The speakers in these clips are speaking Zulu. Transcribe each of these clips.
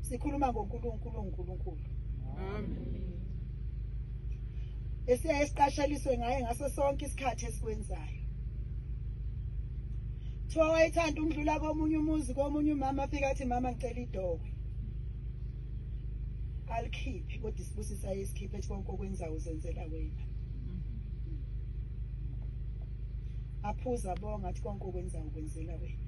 sikhuluma ngoNkulunkulu. Amen. Esiya esiqasheliswe ngaye ngaso sonke isikhathi esikwenzayo. Thiwa wayethanda umdlula komunye umuzi komunye umama afika athi mama ngicela idokwe. Alikhiphe kodwa isibusisa yesikhiphe ethi konke okwenzayo uzenzela wena. Aphuza bonga athi konke okwenzayo ukwenzela wena.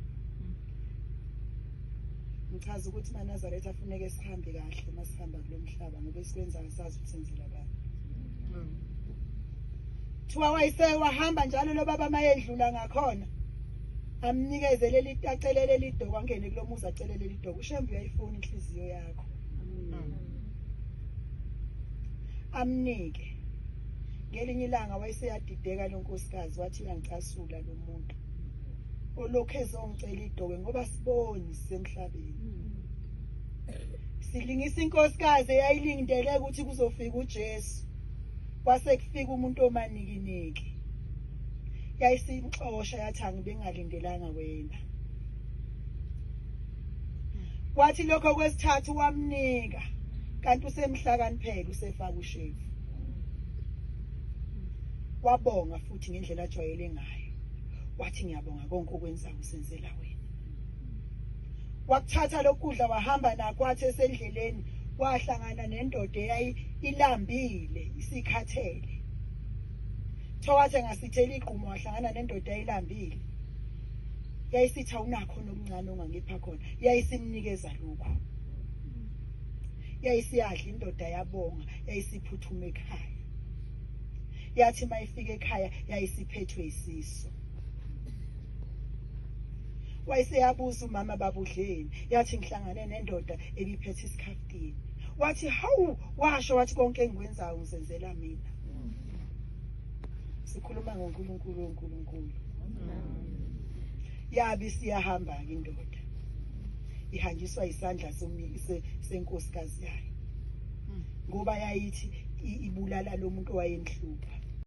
Ngichaza ukuthi maNazaretha afuneke sihambe kahle masihamba kulomhlaba ngoba esikwenza asazi ukusenzela bani. Thiwa wayise wahamba njalo lo baba mayedlula ngakhona. Amnikezele acelele lidoko angene kulomuzi acelele lidoko. Ushembe uyayifuna inhliziyo yakho. Amnike. Ngelinye ilanga wayeseyadideka lo nkosikazi wathi uyangicasula lo muntu. Olokhu ezongicela idokwe ngoba siboni sisemhlabeni. Silingisa inkosikazi eyayilindele ukuthi kuzofika uJesu. Kwase kufika umuntu omanikiniki. Yayisimxosha yathi angibe ngalindelanga wena. Kwathi lokho kwesithathu wamnika kanti usemhlakaniphela usefaka ushevu. Wabonga futhi ngendlela ajwayele ngayo. Wathi ngiyabonga konke okwenzayo usenzela wena. Wakuthatha lokudla wahamba nakho wathi esendleleni wahlangana nendoda eyayilambile isikhathele. Thowathi ngasithela igqumo wahlangana nendoda eyayilambile. Yayisitha unakho nokuncane ongangipha khona. Yayisimnikeza lokho. Yayisiyadla indoda yabonga, yayisiphuthuma ekhaya. Yathi mayifika ekhaya yayisiphethwe isiso. Wayeseyabuza umama babudleni. Yathi ngihlangane nendoda ebiphethe isikhaftini. Wathi hawu washo wathi konke engikwenzayo ngizenzela mina. Sikhuluma ngoNkulunkulu. Yabi siyahamba ke indoda. Ihanjiswa isandla senkosikazi yayo. Ngoba yayithi ibulala lo muntu owayenhlupha.